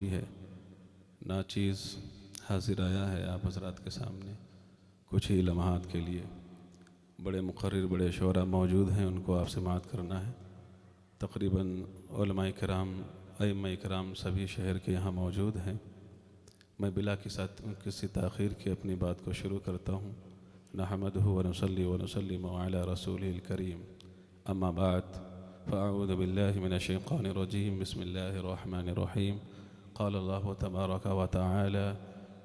ہے ناچیز حاضر آیا ہے آپ حضرات کے سامنے کچھ ہی لمحات کے لیے۔ بڑے مقرر بڑے شعراء موجود ہیں، ان کو آپ سماعت کرنا ہے۔ تقریباً علماء کرام ائمہ کرام سبھی شہر کے یہاں موجود ہیں۔ میں بلا کسی تاخیر کے اپنی بات کو شروع کرتا ہوں۔ نحمدہ ونصلی ونسلم علی رسولہ الکریم، اما بعد فاعوذ باللہ من الشیطان الرجیم، بسم اللہ الرحمن الرحیم۔ قال اللہ تبارک وتعالی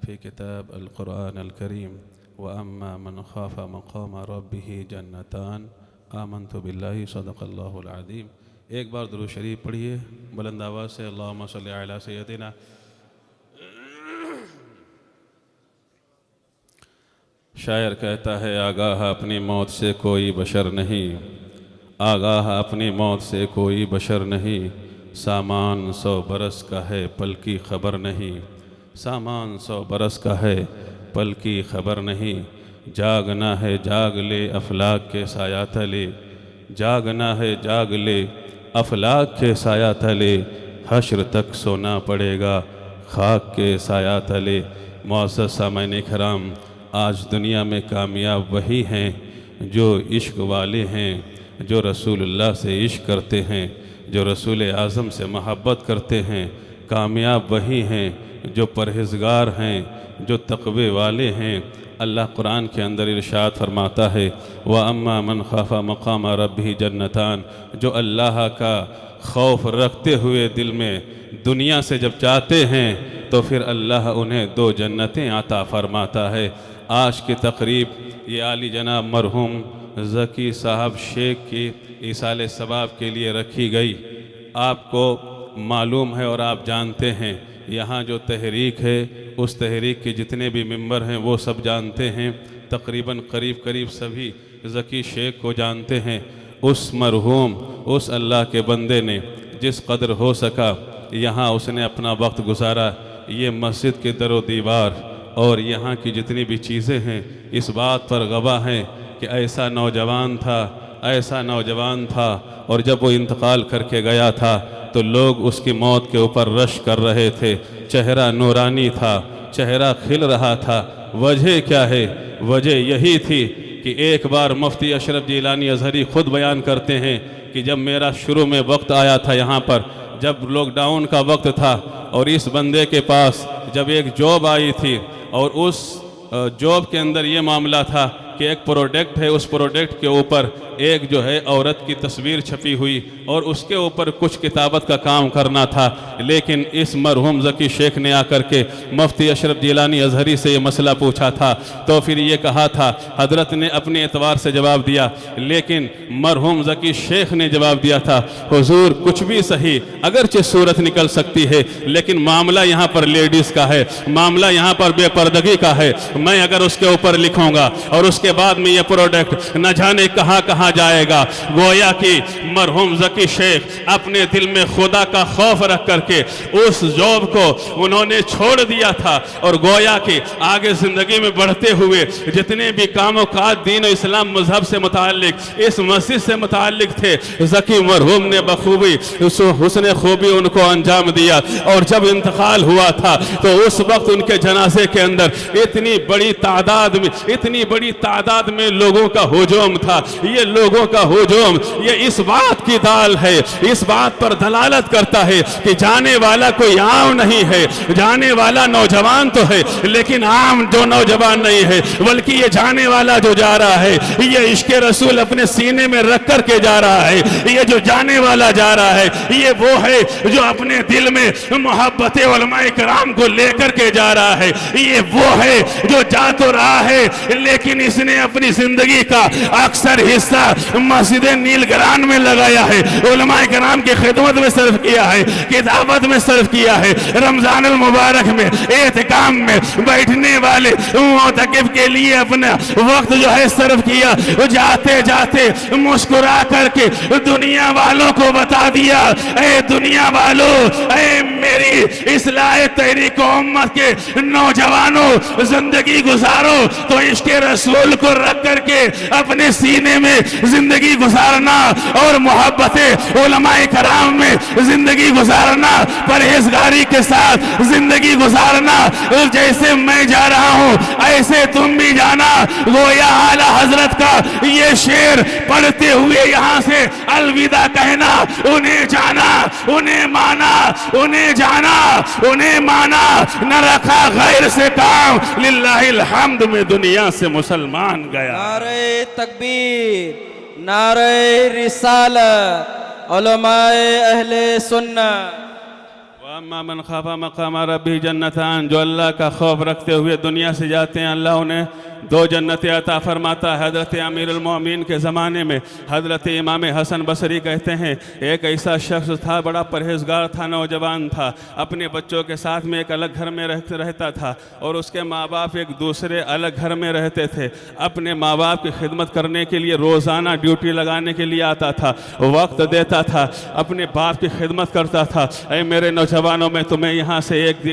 فی کتاب القرآن الکریم، وَأَمَّا مَنْ خَافَ مَقَامَ رَبِّهِ جَنَّتَانِ آمَنْتُ بِاللَّهِ صدق اللہ العظیم۔ ایک بار درود شریف پڑھیے بلند آواز سے، اللہم صلی علی سیدنا۔ شاعر کہتا ہے آگاہ اپنی موت سے کوئی بشر نہیں، آگاہ اپنی موت سے کوئی بشر نہیں، سامان 100 برس کا ہے پل کی خبر نہیں، سامان 100 برس کا ہے پل کی خبر نہیں۔ جاگنا ہے جاگ لے افلاک کے سایہ تلے، جاگنا ہے جاگ لے افلاک کے سایہ تلے، حشر تک سونا پڑے گا خاک کے سایہ تلے۔ معزز سامعین کرام، آج دنیا میں کامیاب وہی ہیں جو عشق والے ہیں، جو رسول اللہ سے عشق کرتے ہیں، جو رسول اعظم سے محبت کرتے ہیں۔ کامیاب وہی ہیں جو پرہیزگار ہیں، جو تقوی والے ہیں۔ اللہ قرآن کے اندر ارشاد فرماتا ہے وَأَمَّا مَنْ خَافَ مَقَامَ رَبِّهِ جَنَّتَانِ، جو اللہ کا خوف رکھتے ہوئے دل میں دنیا سے جب چاہتے ہیں تو پھر اللہ انہیں 2 جنتیں عطا فرماتا ہے۔ آج کی تقریب یہ عالی جناب مرحوم ذکی صاحب شیخ کی ایصال ثواب کے لیے رکھی گئی۔ آپ کو معلوم ہے اور آپ جانتے ہیں، یہاں جو تحریک ہے اس تحریک کے جتنے بھی ممبر ہیں وہ سب جانتے ہیں، تقریباً قریب سبھی ذکی شیخ کو جانتے ہیں۔ اس مرحوم اس اللہ کے بندے نے جس قدر ہو سکا یہاں اس نے اپنا وقت گزارا۔ یہ مسجد کے در و دیوار اور یہاں کی جتنی بھی چیزیں ہیں اس بات پر گواہ ہیں کہ ایسا نوجوان تھا اور جب وہ انتقال کر کے گیا تھا تو لوگ اس کی موت کے اوپر رش کر رہے تھے۔ چہرہ نورانی تھا، چہرہ کھل رہا تھا۔ وجہ کیا ہے؟ وجہ یہی تھی کہ ایک بار مفتی اشرف جیلانی ازہری خود بیان کرتے ہیں کہ جب میرا شروع میں وقت آیا تھا یہاں پر، جب لاک ڈاؤن کا وقت تھا اور اس بندے کے پاس جب ایک جاب آئی تھی اور اس جاب کے اندر یہ معاملہ تھا کہ ایک پروڈکٹ ہے، اس پروڈکٹ کے اوپر ایک جو ہے عورت کی تصویر چھپی ہوئی اور اس کے اوپر کچھ کتابت کا کام کرنا تھا، لیکن اس مرحوم ذکی شیخ نے آ کر کے مفتی اشرف جیلانی ازہری سے یہ مسئلہ پوچھا تھا تو پھر یہ کہا تھا، حضرت نے اپنے اعتبار سے جواب دیا، لیکن مرحوم ذکی شیخ نے جواب دیا تھا حضور کچھ بھی صحیح، اگرچہ صورت نکل سکتی ہے لیکن معاملہ یہاں پر لیڈیز کا ہے، معاملہ یہاں پر بے پردگی کا ہے۔ میں اگر اس کے اوپر لکھوں گا اور اس کے بعد میں یہ پروڈکٹ نہ جانے کہاں جائے گا، گویا کہ مرحوم ذکی شیخ اپنے دل میں خدا کا خوف رکھ کر کے اس جاب کو انہوں نے چھوڑ دیا تھا، اور گویا کہ آگے زندگی میں بڑھتے ہوئے جتنے بھی کام و کاج دین و اسلام مذہب سے متعلق اس مسجد سے متعلق تھے، ذکی مرحوم نے بخوبی حسن خوبی ان کو انجام دیا۔ اور جب انتقال ہوا تھا تو اس وقت ان کے جنازے کے اندر اتنی بڑی تعداد میں لوگوں کا ہجوم تھا۔ یہ لوگوں کا ہجوم یہ اس بات کی دال ہے، اس بات پر دلالت کرتا ہے کہ جانے والا کوئی عام نہیں ہے، جانے والا نوجوان تو ہے لیکن عام جو نوجوان نہیں ہے، بلکہ یہ جانے والا جو جا رہا ہے یہ عشق رسول اپنے سینے میں رکھ کر کے جا رہا ہے۔ یہ جو جانے والا جا رہا ہے یہ وہ ہے جو اپنے دل میں محبت علماء کرام کو لے کر کے جا رہا ہے۔ یہ وہ ہے جو جا تو رہا ہے لیکن اس نے اپنی زندگی کا اکثر حصہ مسجد نیل گران میں لگایا ہے، علماء کرام کی خدمت میں صرف کیا ہے، کتابت میں صرف کیا ہے، رمضان المبارک میں اعتکام میں بیٹھنے والے معتکف کے لیے اپنا وقت جو ہے صرف کیا، جاتے جاتے مسکرا کر کے دنیا والوں کو بتا دیا، اے دنیا والوں، اے میری اصلاح تحریک امت کے نوجوانوں، زندگی گزارو تو عشق رسول کو رکھ کر کے اپنے سینے میں زندگی گزارنا اور محبت علماء کرام میں زندگی گزارنا، پرہیزگاری کے ساتھ زندگی گزارنا۔ جیسے میں جا رہا ہوں ایسے تم بھی جانا۔ گویا اعلیٰ حضرت کا یہ شعر پڑھتے ہوئے یہاں سے الوداع کہنا، انہیں جانا، انہیں مانا، انہیں جانا، انہیں مانا، نہ رکھا غیر سے کام، للہ الحمد میں دنیا سے مسلمان گیا۔ نعرہ تکبیر، نعرہ رسالت، علماء اہل سنت۔ وَأَمَّا مَنْ خَافَ مَقَامَ رَبِّهِ جَنَّتَانِ، جو اللہ کا خوف رکھتے ہوئے دنیا سے جاتے ہیں اللہ انہیں دو جنتیں عطا فرماتا ہے۔ حضرت امیر المومنین کے زمانے میں حضرت امام حسن بصری کہتے ہیں ایک ایسا شخص تھا، بڑا پرہیزگار تھا، نوجوان تھا، اپنے بچوں کے ساتھ میں ایک الگ گھر میں رہتا تھا اور اس کے ماں باپ ایک دوسرے الگ گھر میں رہتے تھے۔ اپنے ماں باپ کی خدمت کرنے کے لیے روزانہ ڈیوٹی لگانے کے لیے آتا تھا، وقت دیتا تھا، اپنے باپ کی خدمت کرتا تھا۔ اے میرے نوجوانوں، میں تمہیں یہاں سے ایک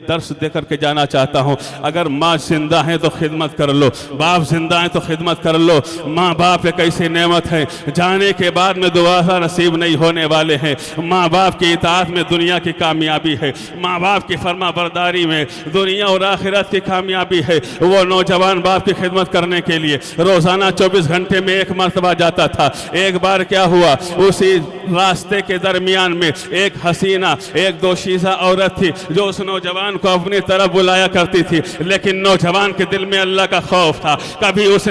درس دے کر کے جانا چاہتا ہوں۔ اگر ماں زندہ ہیں تو خدمت کر لو، باپ زندہ ہیں تو خدمت کر لو۔ ماں باپ ایک ایسی نعمت ہے، جانے کے بعد میں دوبارہ نصیب نہیں ہونے والے ہیں۔ ماں باپ کی اطاعت میں دنیا کی کامیابی ہے، ماں باپ کی فرما برداری میں دنیا اور آخرت کی کامیابی ہے۔ وہ نوجوان باپ کی خدمت کرنے کے لیے روزانہ 24 گھنٹے میں ایک مرتبہ جاتا تھا۔ ایک بار کیا ہوا، اسی راستے کے درمیان میں ایک حسینہ، ایک دوشیزہ عورت تھی جو اس نوجوان کو اپنی طرف بلایا کرتی تھی، لیکن نوجوان کے دل میں اللہ کا خوف تھا۔ کبھی اس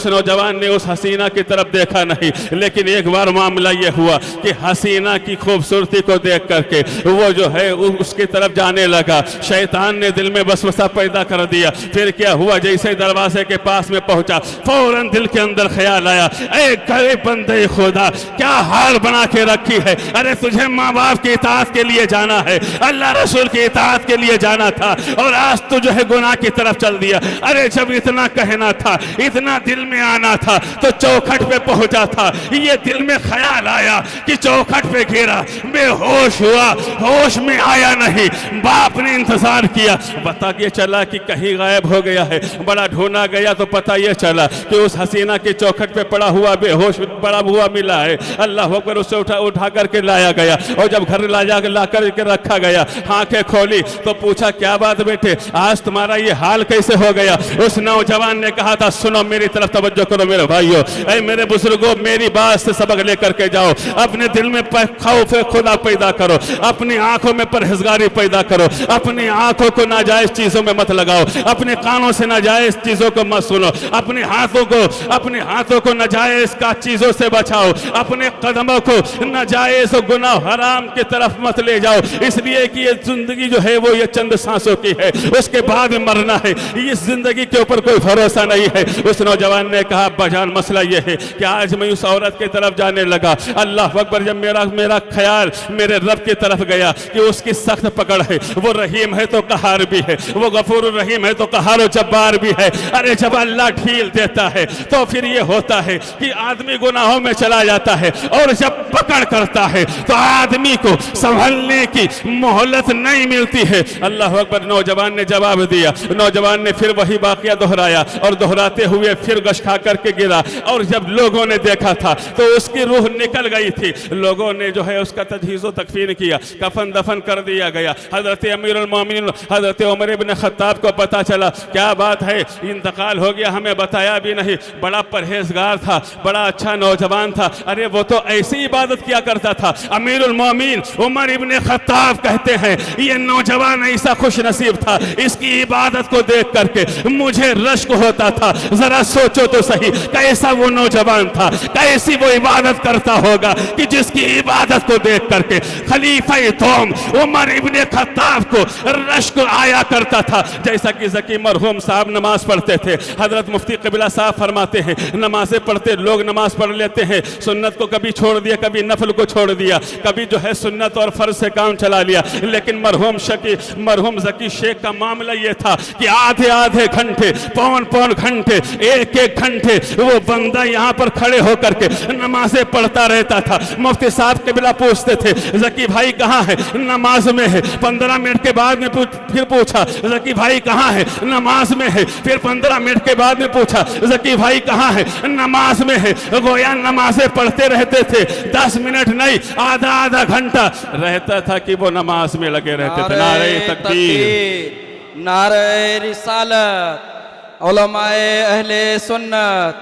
نوجوان نے اس حسینہ کی طرف دیکھا نہیں، لیکن ایک بار معاملہ یہ ہوا کہ حسینہ کی خوبصورتی کو دیکھ کر کے وہ جو ہے اس کی طرف جانے لگا۔ شیطان نے دل میں وسوسہ پیدا کر دیا۔ پھر کیا ہوا، جیسے دروازے کے پاس میں پہنچا فوراً دل کے اندر خیال آیا، اے بندے خدا، کیا حال بنا کے رکھی ہے، ارے تجھے ماں باپ کی اطاعت کے لیے جانا ہے، اللہ رسول کی اطاعت کے لیے جانا تھا، اور آج تو جو ہے گناہ کی طرف چل دیا۔ ارے جب اتنا کہنا تھا، اتنا دل میں آنا تھا تو چوکھٹ پہ پہنچا تھا، یہ دل میں خیال آیا کہ چوکھٹ پہ گرا، بے ہوش ہوا، ہوش میں آیا نہیں۔ باپ نے انتظار کیا، پتہ یہ چلا کہ کہیں غائب ہو گیا ہے۔ بڑا ڈھونڈا گیا تو پتہ یہ چلا کہ اس حسینہ کے چوکھٹ پہ پڑا ہوا بے ہوش پڑا ہوا ملا ہے۔ اللہ اکبر، اسے اٹھا کر کے لایا گیا، اور جب گھر لا کر کے رکھا گیا، آنکھیں کھولی تو پوچھا کیا بات بیٹے، آج تمہارا یہ حال کیسے ہو گیا؟ اس نوجوان نے کہا تھا، سنو میری طرف توجہ کرو میرے بھائیو، اے میرے بزرگوں، میری بات سے سبق لے کر کے جاؤ۔ اپنے دل میں خوف خدا پیدا کرو، اپنی آنکھوں میں پرہیزگاری پیدا کرو، اپنی آنکھوں کو ناجائز چیزوں میں مت لگاؤ، اپنے کانوں سے ناجائز چیزوں کو مت سنو، اپنے ہاتھوں کو ناجائز کا چیزوں سے بچاؤ، اپنے قدموں کو ناجائز و گناہ حرام کی طرف مت لے جاؤ، اس لیے کہ یہ زندگی جو ہے وہ یہ چند سانسوں کی ہے، اس کے بعد میں مرنا ہے، اس زندگی کے اوپر کوئی بھروسہ نہیں ہے۔ اس نوجوان نے کہا، ابا جان مسئلہ یہ ہے کہ آج میں اس عورت کی طرف جانے لگا، اللہ اکبر، جب میرا خیال میرے رب کی طرف گیا کہ اس کی سخت پکڑ ہے، وہ رحیم ہے تو قہار بھی ہے، وہ غفور الرحیم ہے تو قہار و جبار بھی ہے۔ ارے جب اللہ ڈھیل دیتا ہے تو پھر یہ ہوتا ہے کہ آدمی گناہوں میں چلا جاتا ہے، اور جب پکڑ کرتا ہے تو آدمی کو سنبھلنے کی مہلت نہیں ملتی ہے۔ اللہ اکبر، نوجوان نے جواب دیا، نوجوان نے پھر وہی واقعہ دہرایا، اور دہراتے ہوئے پھر گش کھا کر کے گرا، اور جب لوگوں نے دیکھا تھا تو اس کی روح نکل گئی تھی۔ لوگوں نے جو ہے اس کا تجہیز و تکفین کیا، کفن دفن کر دیا گیا۔ حضرت امیر المومنین حضرت عمر ابن خطاب کو پتا چلا، کیا بات ہے، انتقال ہو گیا، ہمیں بتایا بھی نہیں، بڑا پرہیزگار تھا، بڑا اچھا نوجوان تھا، ارے وہ تو ایسی عبادت کیا کرتا تھا۔ امیر المومنین عمر ابن خطاب کہتے ہیں، یہ نوجوان ایسا خوش نصیب تھا، اس کی عبادت کو دیکھ کر کے مجھے رشک ہوتا تھا۔ ذرا سوچو تو صحیح، کیسا وہ نوجوان تھا، کیسی وہ عبادت کرتا ہوگا کہ جس کی عبادت کو دیکھ کر کے خلیفہ دوم عمر ابن خطاب کو رشک آیا کرتا تھا۔ جیسا کہ ذکی مرحوم صاحب نماز پڑھتے تھے، حضرت مفتی قبلہ صاحب فرماتے ہیں، نمازیں پڑھتے لوگ نماز پڑھ لیتے ہیں، سنت کو کبھی چھوڑ دیا، کبھی نفل کو چھوڑ دیا، کبھی جو ہے سنت سنت اور فرض سے کام چلا لیا، لیکن مرحوم ذکی شیخ کا معاملہ یہ تھا کہ آدھے آدھے گھنٹے، پون گھنٹے، ایک گھنٹے وہ بندہ یہاں پر کھڑے ہو کر کے نمازیں پڑھتا رہتا تھا۔ مفتی صاحب قبلہ پوچھتے تھے ذکی بھائی کہاں ہے؟ نماز میں ہے۔ 15 منٹ کے بعد میں پھر پوچھا ذکی بھائی کہاں ہے؟ نماز میں ہے۔ پھر 15 منٹ کے بعد میں پوچھا ذکی بھائی کہاں ہے؟ نماز میں ہے۔ گویا نمازیں پڑھتے رہتے تھے، 10 منٹ نہیں، آدھا گھنٹہ رہتا تھا کہ وہ نماز میں لگے رہتے تھے۔ نعرہ تکبیر، نعرہ رسالت، علماء اہل سنت،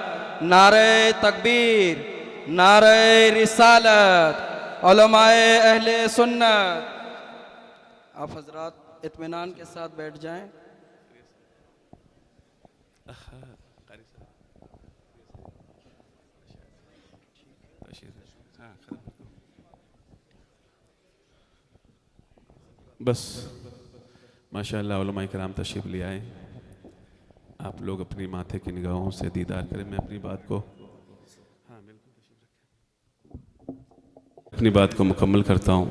نعرہ تکبیر، نعرہ رسالت، علماء اہل سنت۔ آپ حضرات اطمینان کے ساتھ بیٹھ جائیں۔ بس ماشاءاللہ علماء کرام تشریف لے آئے، آپ لوگ اپنی ماتھے کی نگاہوں سے دیدار کریں۔ میں اپنی بات کو مکمل کرتا ہوں۔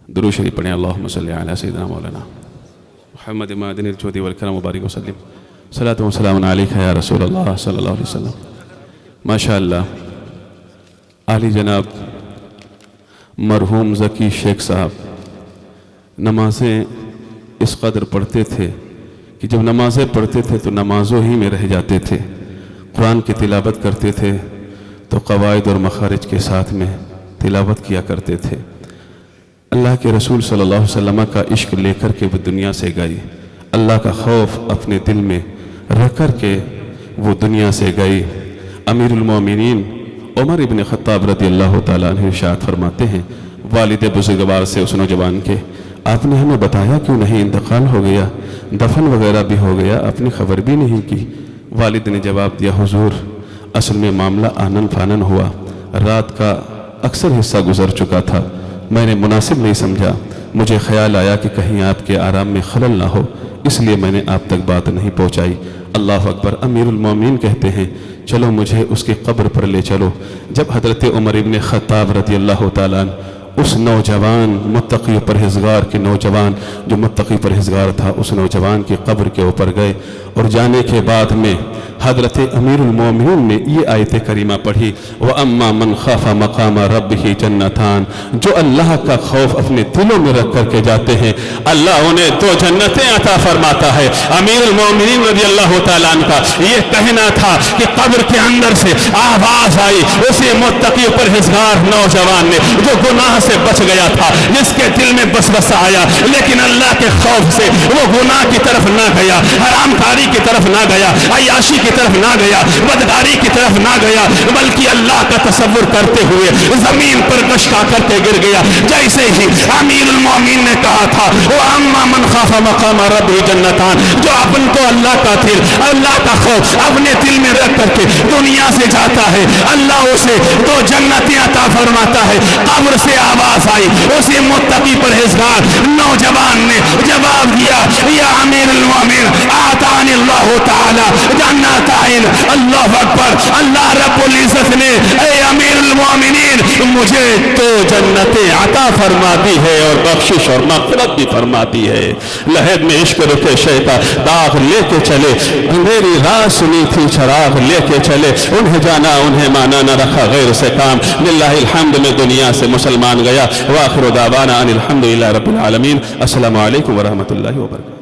درود شریف پڑھیں۔ اللہم صلی علی سیدنا مولانا محمد معدن الجود والکرم وبارک وسلم، صلاۃ و سلام علیک یا رسول اللہ صلی اللہ علیہ وسلم۔ ماشاءاللہ عالی جناب مرحوم ذکی شیخ صاحب نمازیں اس قدر پڑھتے تھے کہ جب نمازیں پڑھتے تھے تو نمازوں ہی میں رہ جاتے تھے۔ قرآن کی تلاوت کرتے تھے تو قواعد اور مخارج کے ساتھ میں تلاوت کیا کرتے تھے۔ اللہ کے رسول صلی اللہ علیہ وسلم کا عشق لے کر کے وہ دنیا سے گئی، اللہ کا خوف اپنے دل میں رکھ کر کے وہ دنیا سے گئی۔ امیر المومنین عمر ابن خطاب رضی اللہ تعالیٰ عنہ ارشاد فرماتے ہیں والد بزرگوار سے اس نوجوان کے، آپ نے ہمیں بتایا کیوں نہیں؟ انتقال ہو گیا، دفن وغیرہ بھی ہو گیا، آپ نے خبر بھی نہیں کی۔ والد نے جواب دیا حضور اصل میں معاملہ آنن فانن ہوا، رات کا اکثر حصہ گزر چکا تھا، میں نے مناسب نہیں سمجھا، مجھے خیال آیا کہ کہیں آپ کے آرام میں خلل نہ ہو، اس لیے میں نے آپ تک بات نہیں پہنچائی۔ اللہ اکبر۔ امیر المومنین کہتے ہیں چلو مجھے اس کی قبر پر لے چلو۔ جب حضرت عمر ابن خطاب رضی اللہ تعالیٰ عنہ اس نوجوان متقی پرہیزگار کے نوجوان جو متقی پرہیزگار تھا اس نوجوان کی قبر کے اوپر گئے، اور جانے کے بعد میں حضرت امیر المومنین نے یہ آیت کریمہ پڑھی وَأَمَّا مَنْ خَافَ مَقَامَ رَبِّهِ جَنَّتَانِ، جو اللہ کا خوف اپنے دلوں میں رکھ کر کے جاتے ہیں اللہ انہیں 2 جنتیں عطا فرماتا ہے۔ امیر المومنین رضی اللہ تعالیٰ عنہ کا یہ کہنا تھا کہ قبر کے اندر سے آواز آئی اسی متقی پرہیزگار نوجوان نے جو گناہ سے بچ گیا تھا، جس کے دل میں وسوسہ آیا لیکن اللہ کے خوف سے وہ گناہ کی طرف نہ گیا، حرام کاری کی طرف نہ گیا، عیاشی کی طرف نہ گیا، بدکاری کی طرف نہ گیا، بلکہ اللہ کا تصور کرتے ہوئے زمین پر گشکا کر کے گر گیا۔ جیسے ہی امیر المومنین نے کہا تھا وَأَمَّا مَنْ خَافَ مَقَامَ رَبِّهِ جَنَّتَانِ، جو اپن کو اللہ کا دل، اللہ کا خوف اپنے دل میں رکھ کر کے دنیا سے جاتا ہے اللہ اسے 2 جنتیں عطا فرماتا ہے۔ قبر سے آواز آئی، اسی متقی پرہیزگار نوجوان نے جواب دیا یا امیر المومنین آتانی اللہ تعالی جنتین، اللہ اکبر، اللہ رب العزت نے اے امیر المومنین مجھے 2 جنتیں عطا فرما دی ہے اور بخشش اور مغفرت بھی فرما دی ہے۔ لہد میں عشق رکھے شیطان داغ لے کے چلے، اندھیری رات سنی تھی چراغ لے کے چلے، انہیں جانا انہیں مانا نہ رکھا غیر سے کام، للہ الحمد میں دنیا سے مسلمان گیا۔ وآخر دعوانا ان الحمدللہ رب العالمین۔ السلام علیکم ورحمۃ اللہ وبرکاتہ۔